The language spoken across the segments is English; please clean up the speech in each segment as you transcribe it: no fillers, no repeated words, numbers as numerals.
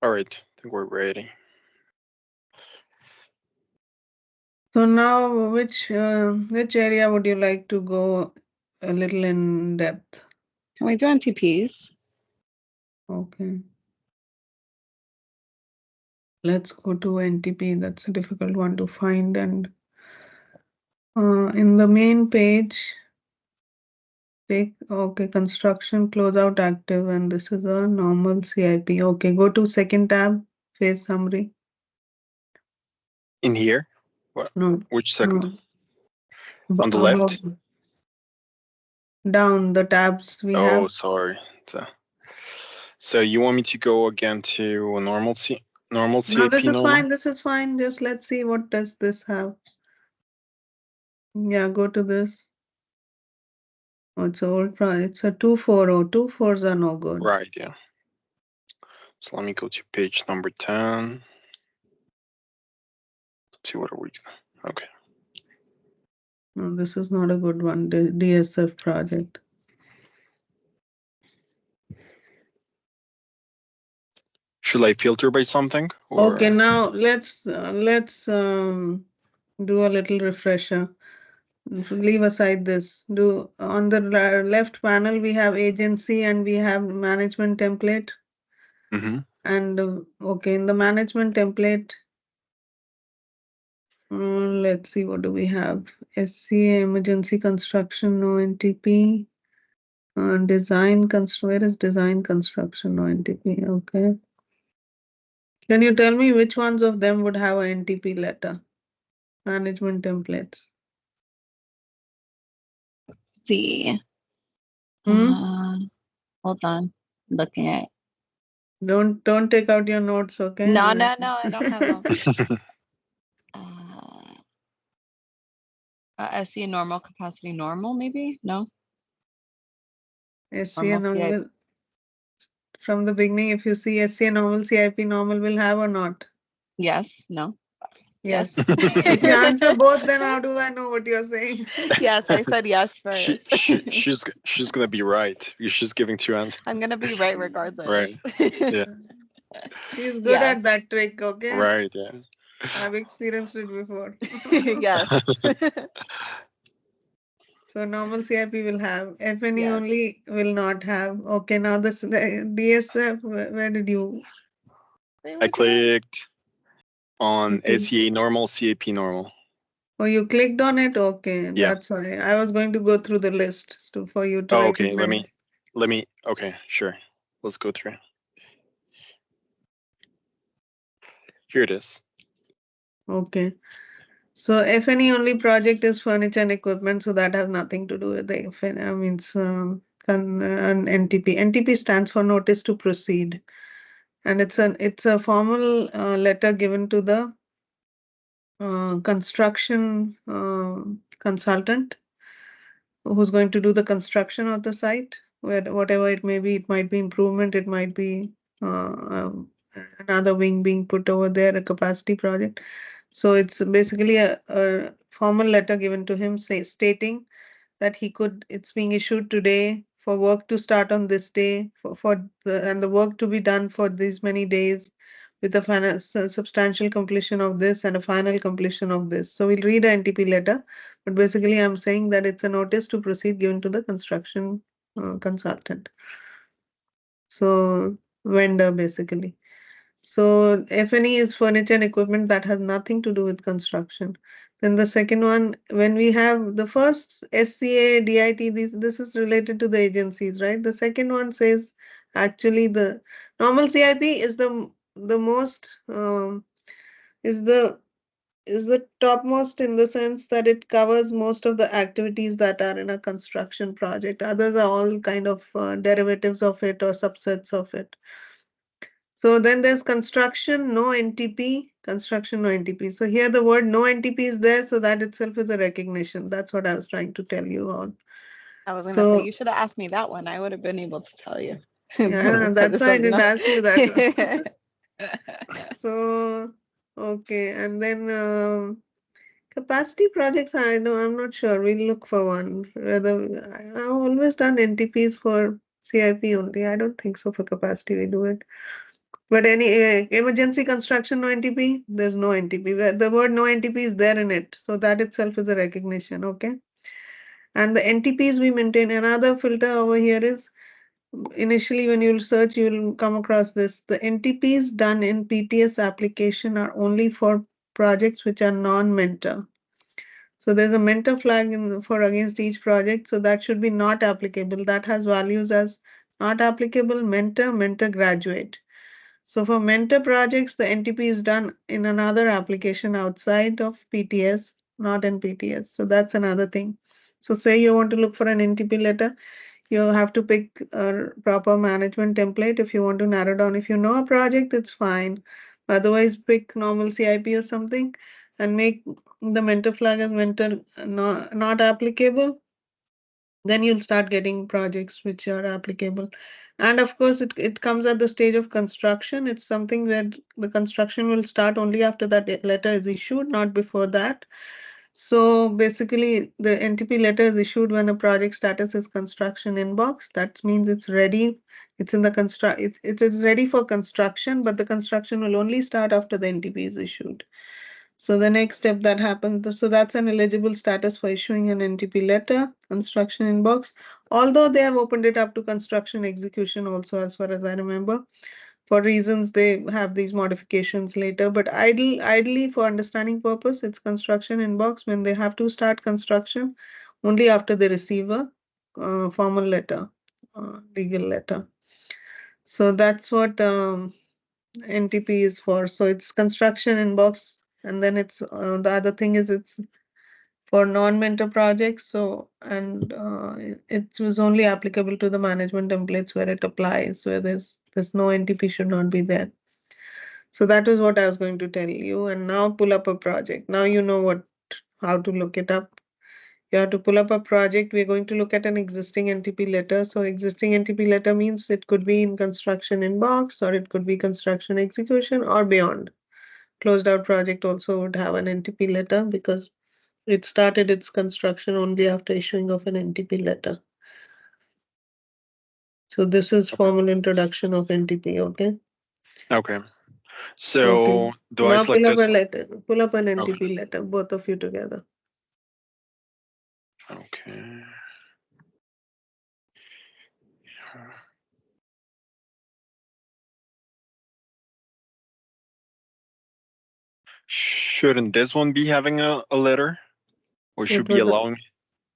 All right, I think we're ready. So now, which area would you like to go a little in depth? Can we do NTPs? Okay. Let's go to NTP. That's a difficult one to find. And in the main page, take, okay, construction closeout active, and this is a normal CIP. Okay, go to second tab, phase summary. In here? What? No, Which second? no. On the left? Down the tabs we have. Oh, sorry. So you want me to go again to a normal CIP? No, this is fine. This is fine. Just let's see what does this have. Yeah, go to this. Oh, it's old. It's a 240. 240s are no good. Right, yeah. So let me go to page number 10. Let's see what are we doing. Okay. No, this is not a good one. The DSF project. Should I filter by something? Or... Okay, now let's do a little refresher. Leave aside this. Do on the left panel we have agency and we have management template. Mm-hmm. And okay, in the management template, let's see, what do we have? SCA emergency construction, no NTP. Design where is design construction, no NTP? Okay. Can you tell me which ones of them would have a NTP letter? Management templates. Let's see. Hold on. Looking at. Don't take out your notes, okay? No, I don't have them. SCA normal capacity normal, maybe? No? SCA normal. From the beginning, if you see SCA normal, CIP normal will have or not? Yes, no. Yes. If you answer both, then how do I know what you're saying? Yes, I said yes first. She's gonna be right. She's giving two answers. I'm gonna be right regardless. Right. Yeah. She's good at that trick, okay? Right, yeah. I've experienced it before. Yes. So normal CIP will have. FNE only will not have. Okay, now this DSF, where did you? I clicked on SCA normal, CIP normal. Oh, you clicked on it? Okay, yeah. That's why. I was going to go through the list for you to okay, let me, okay, sure. Let's go through. Here it is. Okay. So FNE only project is furniture and equipment, so that has nothing to do with the FNE. I mean, it's an NTP. NTP stands for notice to proceed, and it's a formal letter given to the construction consultant who's going to do the construction of the site, whatever it may be. It might be improvement, it might be another wing being put over there, a capacity project. So it's basically a formal letter given to him stating that it's being issued today for work to start on this day and the work to be done for these many days with a substantial completion of this and a final completion of this. So we'll read an NTP letter, but basically I'm saying that it's a notice to proceed given to the construction consultant. So vendor basically. So FNE is furniture and equipment that has nothing to do with construction. Then the second one, when we have the first SCA, DIT, this is related to the agencies, right? The second one says actually the normal CIP is the most is the topmost in the sense that it covers most of the activities that are in a construction project. Others are all kind of derivatives of it or subsets of it. So then there's construction, no NTP, construction, no NTP. So here the word no NTP is there, so that itself is a recognition. That's what I was trying to tell you all. I was going to say, you should have asked me that one. I would have been able to tell you. Yeah, that's why I didn't ask you that. So, okay. And then capacity projects, I'm not sure. We'll look for one. I've always done NTPs for CIP only. I don't think so for capacity we do it. But any emergency construction, no NTP, there's no NTP. The word no NTP is there in it. So that itself is a recognition, okay? And the NTPs we maintain. Another filter over here is initially when you'll search, you'll come across this. The NTPs done in PTS application are only for projects which are non-mentor. So there's a mentor flag for against each project. So that should be not applicable. That has values as not applicable, mentor, mentor graduate. So for mentor projects, the NTP is done in another application outside of PTS, not in PTS. So that's another thing. So say you want to look for an NTP letter, you have to pick a proper management template. If you want to narrow down, if you know a project, it's fine. Otherwise, pick normal CIP or something and make the mentor flag as mentor not applicable. Then you'll start getting projects which are applicable. And of course, it comes at the stage of construction. It's something where the construction will start only after that letter is issued, not before that. So basically, the NTP letter is issued when a project status is construction inbox. That means it's ready. It's in the it is ready for construction, but the construction will only start after the NTP is issued. So the next step that happens, so that's an eligible status for issuing an NTP letter, construction inbox. Although they have opened it up to construction execution also, as far as I remember, for reasons they have these modifications later. But ideally for understanding purpose, it's construction inbox when they have to start construction only after they receive a formal letter, legal letter. So that's what NTP is for. So it's construction inbox, and then it's the other thing is it's for non-mentor projects. So and it was only applicable to the management templates where it applies, where there's no NTP should not be there. So that is what I was going to tell you. And now pull up a project. Now you know how to look it up. You have to pull up a project. We're going to look at an existing NTP letter. So existing NTP letter means it could be in construction inbox, or it could be construction execution, or beyond. Closed out project also would have an NTP letter because it started its construction only after issuing of an NTP letter. So this is formal introduction of NTP, okay? Okay. So Okay. do I Now select pull up this? a letter, pull up an Okay. NTP letter, both of you together. Okay. Shouldn't this one be having a letter? Or should What be was the allowing?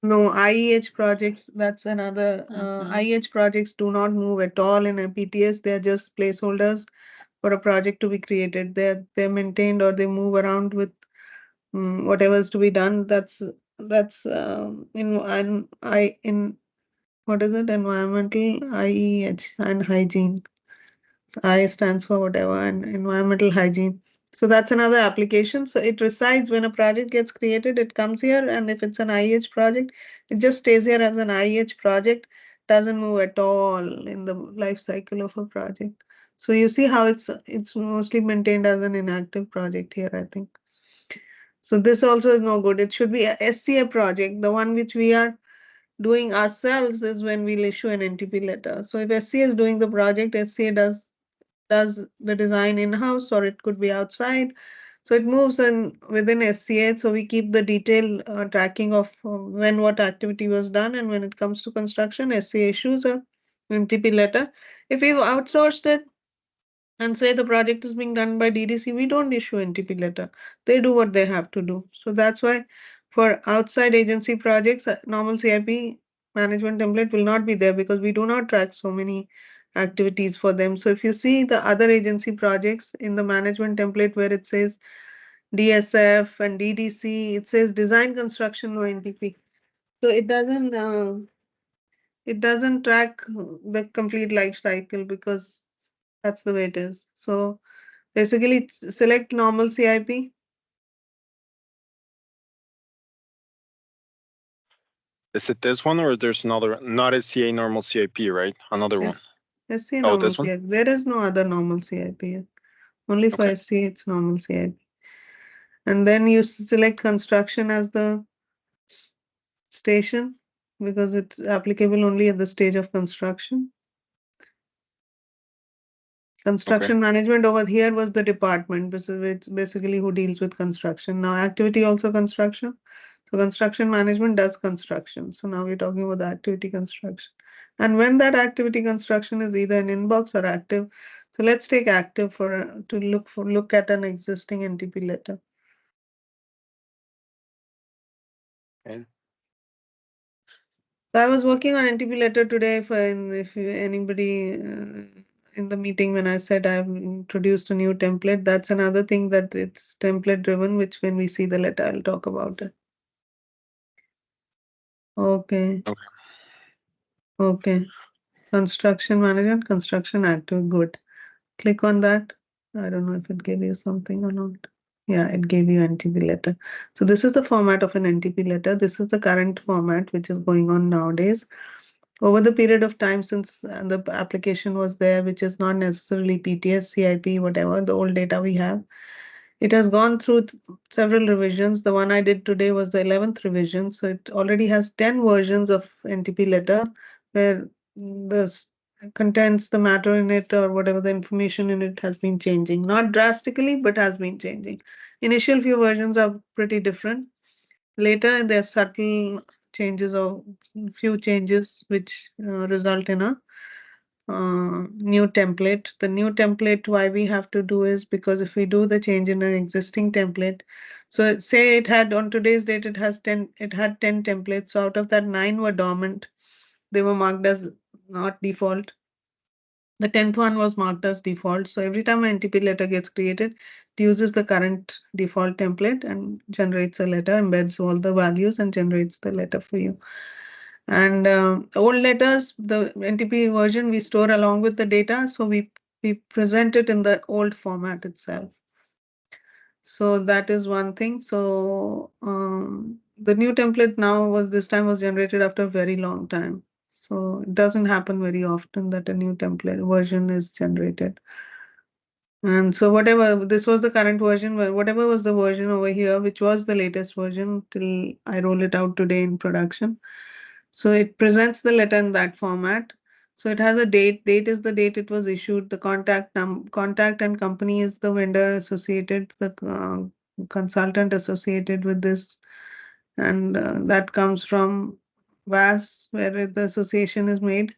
No, IEH projects, that's another, IEH projects do not move at all in a PTS. They're just placeholders for a project to be created. They're maintained or they move around with whatever is to be done. That's in what is it? Environmental IEH and hygiene. So I stands for whatever and environmental hygiene. So that's another application. So it resides when a project gets created, it comes here, and if it's an IEH project, it just stays here as an IEH project, doesn't move at all in the life cycle of a project. So you see how it's mostly maintained as an inactive project here, I think. So this also is no good. It should be a SCA project. The one which we are doing ourselves is when we'll issue an NTP letter. So if SCA is doing the project, SCA does the design in-house or it could be outside. So it moves in within SCA. So we keep the detailed tracking of when what activity was done, and when it comes to construction, SCA issues a NTP letter. If we've outsourced it and say the project is being done by DDC, we don't issue NTP letter. They do what they have to do. So that's why for outside agency projects, normal CIP management template will not be there because we do not track so many activities for them. So if you see the other agency projects in the management template where it says DSF and DDC, it says design construction no NTP. So it doesn't track the complete life cycle because that's the way it is. So basically select normal CIP. Is it this one or there's another, not SCA normal CIP, right? Another one. SCA Oh, normal this one? CIP. There is no other normal CIP here. Only for Okay. SCA it's normal CIP. And then you select construction as the station because it's applicable only at the stage of construction. Construction management over here was the department, it's basically who deals with construction. Now activity also construction. So construction management does construction. So now we're talking about the activity construction. And when that activity construction is either an inbox or active. So let's take active to look at an existing NTP letter. Okay. So I was working on NTP letter today. If anybody in the meeting, when I said I've introduced a new template, that's another thing that it's template driven, which when we see the letter, I'll talk about it. Okay. Okay. Okay. Construction management, construction active, good. Click on that. I don't know if it gave you something or not. Yeah, it gave you NTP letter. So this is the format of an NTP letter. This is the current format which is going on nowadays. Over the period of time since the application was there, which is not necessarily PTS, CIP, whatever, the old data we have, it has gone through several revisions. The one I did today was the 11th revision. So it already has 10 versions of NTP letter where the contents, the matter in it or whatever the information in it has been changing. Not drastically, but has been changing. Initial few versions are pretty different. Later, there are subtle changes or few changes which result in a new template. The new template, why we have to do is because if we do the change in an existing template, so say it had on today's date, it had 10 templates. So out of that, 9 were dormant. They were marked as not default. The 10th one was marked as default. So every time an NTP letter gets created, it uses the current default template and generates a letter, embeds all the values and generates the letter for you. And old letters, the NTP version, we store along with the data. So we present it in the old format itself. So that is one thing. So the new template this time was generated after a very long time. So it doesn't happen very often that a new template version is generated. And so whatever, this was the current version, whatever was the version over here, which was the latest version till I roll it out today in production. So it presents the letter in that format. So it has a date. Date is the date it was issued. The contact and company is the vendor associated, the consultant associated with this. And that comes from VAS, where the association is made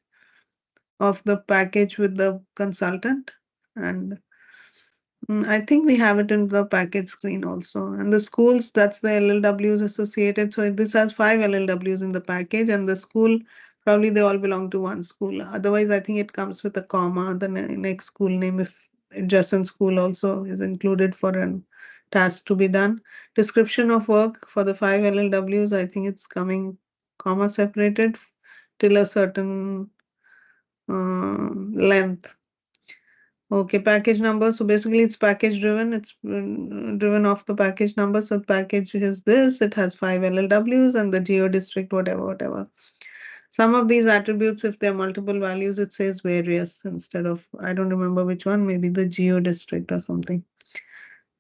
of the package with the consultant. And I think we have it in the package screen also. And the schools, that's the LLWs associated. So this has 5 LLWs in the package, and the school, probably they all belong to one school. Otherwise, I think it comes with a comma, the next school name, if adjacent school also is included for a task to be done. Description of work for the 5 LLWs, I think it's coming comma separated till a certain length. Okay, package number. So basically it's package driven. It's driven off the package number. So the package is this. It has 5 LLWs and the geo district, whatever. Some of these attributes, if they're multiple values, it says various instead of, I don't remember which one, maybe the geo district or something.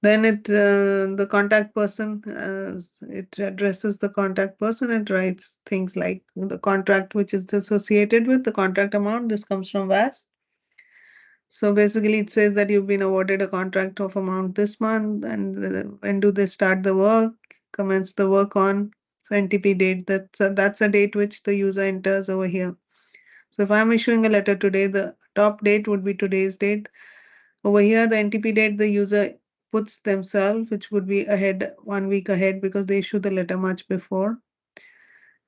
Then the contact person, it addresses the contact person. It writes things like the contract which is associated with the contract amount. This comes from VAS. So basically it says that you've been awarded a contract of amount this month, and when do they start the work, commence the work on. So NTP date, that's a date which the user enters over here. So if I'm issuing a letter today, the top date would be today's date. Over here, the NTP date the user puts themselves, which would be ahead, 1 week ahead, because they issue the letter much before.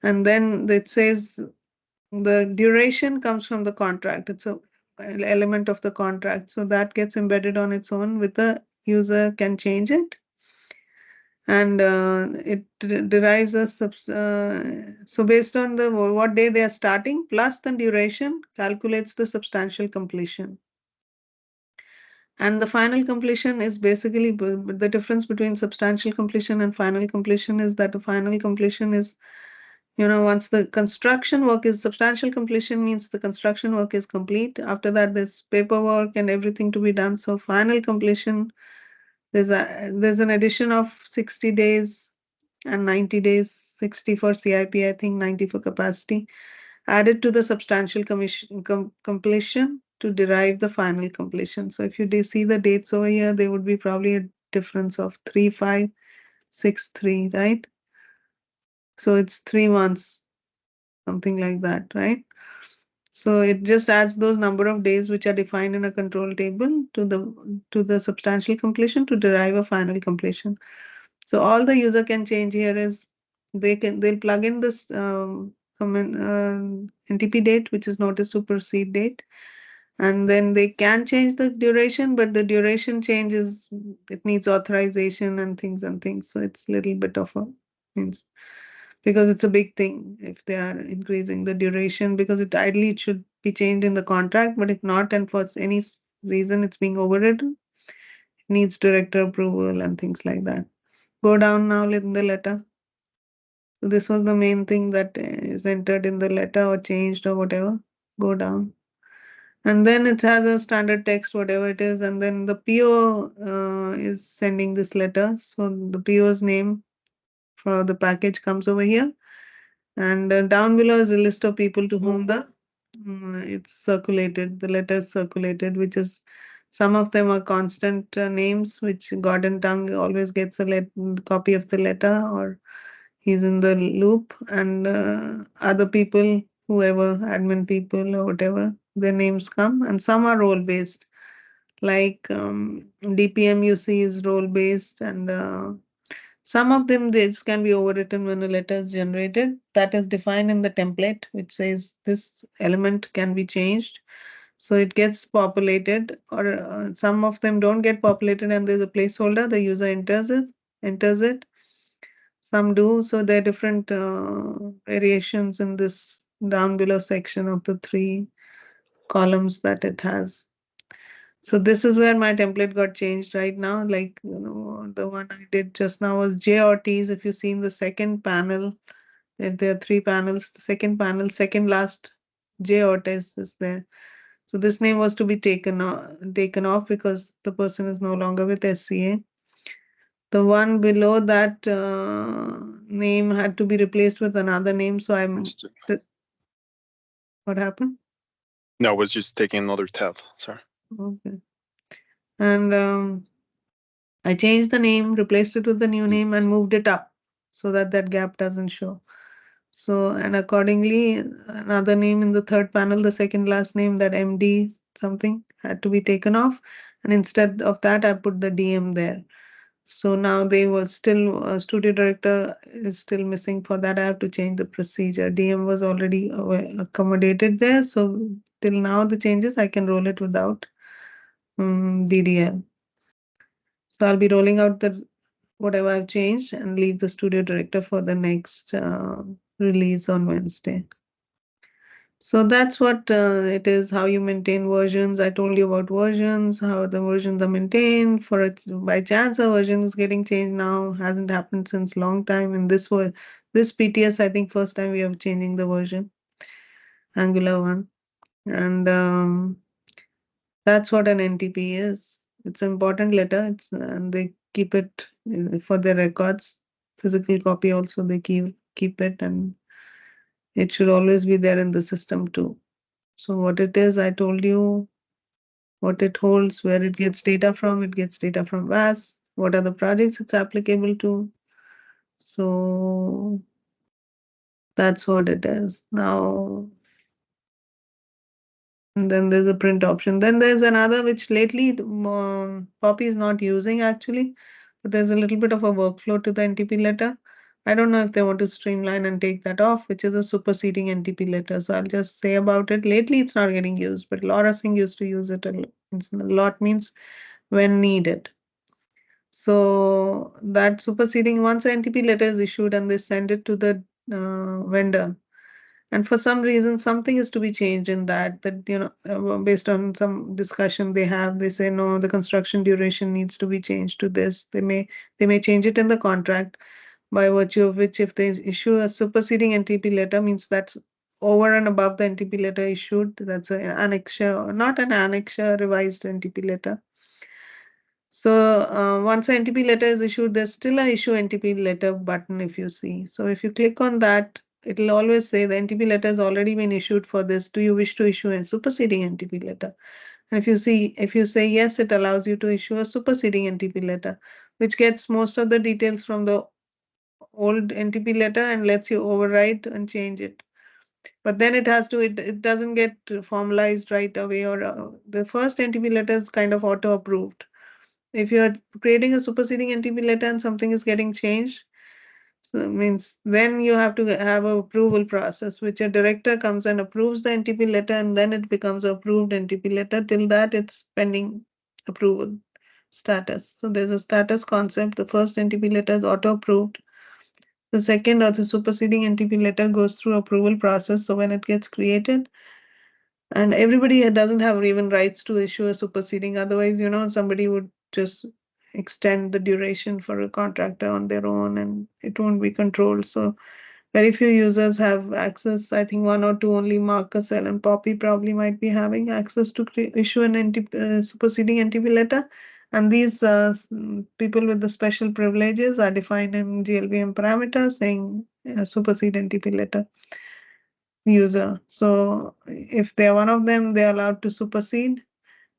And then it says the duration comes from the contract. It's a element of the contract. So that gets embedded on its own with the user can change it. And it derives a so based on the what day they are starting plus the duration calculates the substantial completion. And the final completion is basically the difference between substantial completion and final completion is that the final completion is, once the construction work is substantial completion means the construction work is complete. After that, there's paperwork and everything to be done. So final completion, there's an addition of 60 days and 90 days, 60 for CIP, I think 90 for capacity, added to the substantial completion to derive the final completion. So if you see the dates over here, there would be probably a difference of 3563, right? So it's 3 months, something like that, right? So it just adds those number of days which are defined in a control table to the substantial completion to derive a final completion. So all the user can change here is they'll plug in this NTP date, which is notice to proceed date, and then they can change the duration, but the duration changes, it needs authorization and things. So it's a little bit of a means because it's a big thing if they are increasing the duration, because ideally it should be changed in the contract, but if not, and for any reason it's being overridden, it needs director approval and things like that. Go down now in the letter. So this was the main thing that is entered in the letter or changed or whatever. Go down. And then it has a standard text, whatever it is, and then the PO is sending this letter. So the PO's name for the package comes over here. And down below is a list of people to whom it's circulated, the letter is circulated, which is some of them are constant names, which Gordon Tongue always gets a copy of the letter, or he's in the loop, and other people, whoever, admin people or whatever, their names come, and some are role based. Like DPM you see is role based, and some of them, this can be overwritten when a letter is generated. That is defined in the template, which says this element can be changed. So it gets populated, or some of them don't get populated, and there's a placeholder. The user enters it. Some do. So there are different variations in this down below section of the 3 columns that it has. So this is where my template got changed right now. Like, the one I did just now was J or T's. If you see in the second panel, if there are 3 panels, the second panel, second last J or T's is there. So this name was to be taken off because the person is no longer with SCA. The one below that name had to be replaced with another name. So what happened? No, I was just taking another tab. Sorry. Okay. And I changed the name, replaced it with the new name, and moved it up so that that gap doesn't show. So, and accordingly, another name in the third panel, the second last name, that MD something, had to be taken off. And instead of that, I put the DM there. So now they were still, studio director is still missing. For that, I have to change the procedure. DM was already accommodated there. So till now, the changes, I can roll it without DDL. So I'll be rolling out the whatever I've changed and leave the studio director for the next release on Wednesday. So that's what it is, how you maintain versions. I told you about versions, how the versions are maintained. For it, by chance, a version is getting changed now. Hasn't happened since long time. In this PTS, I think first time we are changing the version, Angular 1. And that's what an NTP is. It's an important letter. And they keep it for their records. Physical copy also they keep it, and it should always be there in the system too. So what it is, I told you what it holds, where it gets data from. It gets data from VAS. What are the projects it's applicable to? So that's what it is. Now, and then there's a print option. Then there's another which lately Poppy is not using actually, but there's a little bit of a workflow to the NTP letter. I don't know if they want to streamline and take that off, which is a superseding NTP letter. So I'll just say about it. Lately, it's not getting used, but Laura Singh used to use it a lot. It's a lot means when needed. So that superseding, once an NTP letter is issued and they send it to the vendor, and for some reason, something is to be changed in that, based on some discussion they say, no, the construction duration needs to be changed to this. They may change it in the contract, by virtue of which if they issue a superseding NTP letter, means that's over and above the NTP letter issued. That's an annexure, not an annexure, revised NTP letter. So once an NTP letter is issued, there's still a issue NTP letter button if you see. So if you click on that, it'll always say the NTP letter has already been issued for this. Do you wish to issue a superseding NTP letter? And if you say yes, it allows you to issue a superseding NTP letter, which gets most of the details from the old NTP letter and lets you override and change it. But then it doesn't get formalized right away, or the first NTP letter is kind of auto approved. If you're creating a superseding NTP letter and something is getting changed, so it means then you have to have an approval process, which a director comes and approves the NTP letter, and then it becomes approved NTP letter. Till that, it's pending approval status. So there's a status concept. The first NTP letter is auto approved. The second, or the superseding NTP letter, goes through approval process. So when it gets created, and everybody doesn't have even rights to issue a superseding. Otherwise, somebody would just extend the duration for a contractor on their own and it won't be controlled. So very few users have access. I think one or two only, Marcusel and Poppy probably might be having access to issue an superseding NTP letter. And these people with the special privileges are defined in GLBM parameters saying supersede NTP letter user. So if they're one of them, they're allowed to supersede.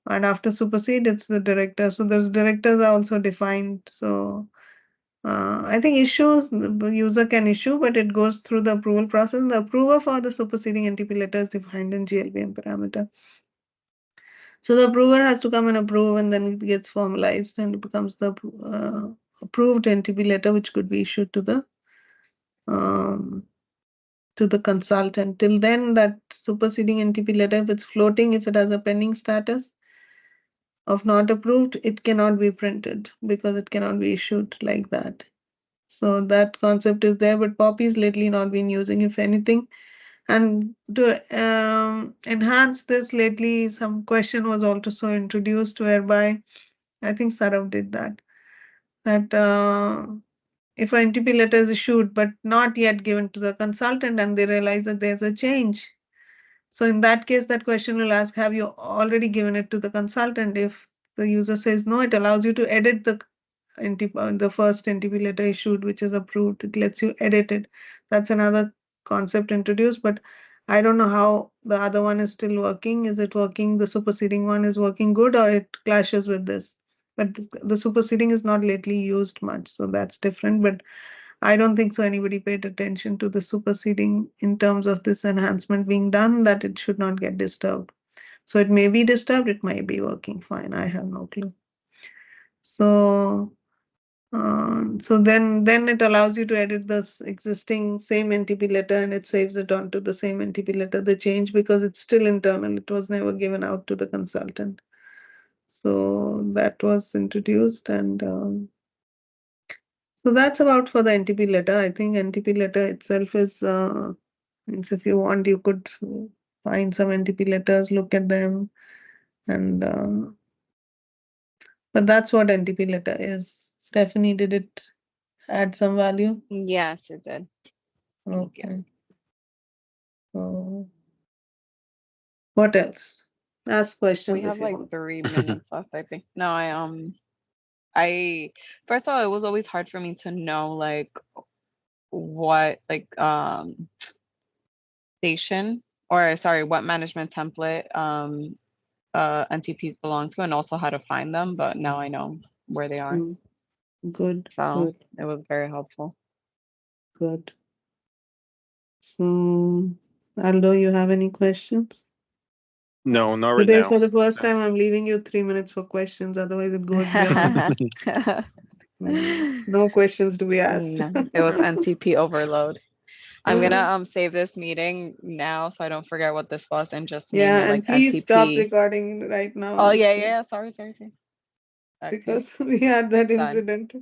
And after supersede, it's the director. So those directors are also defined. So I think issues, the user can issue, but it goes through the approval process. The approver for the superseding NTP letter is defined in GLBM parameter. So the approver has to come and approve, and then it gets formalized and it becomes the approved NTP letter, which could be issued to the consultant. Till then, that superseding NTP letter, if it's floating, if it has a pending status of not approved, it cannot be printed because it cannot be issued like that. So that concept is there, but Poppy's lately not been using, if anything. And to enhance this, lately some question was also introduced whereby I think Sarav did that if an NTP letter is issued but not yet given to the consultant and they realize that there's a change, so in that case, that question will ask, have you already given it to the consultant? If the user says no, it allows you to edit the first NTP letter issued, which is approved. It lets you edit it. That's another concept introduced, but I don't know how the other one is still working. Is it working? The superseding one is working good, or it clashes with this? But the superseding is not lately used much, so that's different. But I don't think so anybody paid attention to the superseding in terms of this enhancement being done, that it should not get disturbed. So it may be disturbed, it might be working fine. I have no clue. So then it allows you to edit this existing same NTP letter and it saves it onto the same NTP letter, the change, because it's still internal. It was never given out to the consultant. So that was introduced, and so that's about for the NTP letter. I think NTP letter itself is, means if you want, you could find some NTP letters, look at them, and but that's what NTP letter is. Stephanie, did it add some value? Yes, it did. Thank you. Okay. So what else? Ask questions. We have like 3 minutes left, I think. No, I first of all, it was always hard for me to know like what station, or sorry, what management template NTPs belong to, and also how to find them, but now I know where they are. Good. So good. it was very helpful. Good. So Aldo, you have any questions? No, not right Today, now. for the first time, I'm leaving you 3 minutes for questions. Otherwise, it goes beyond. No questions to be asked. No, it was NTP overload. I'm gonna save this meeting now so I don't forget what this was and just name it like please NTP. stop recording right now. Oh yeah, sorry. Because we had that incident.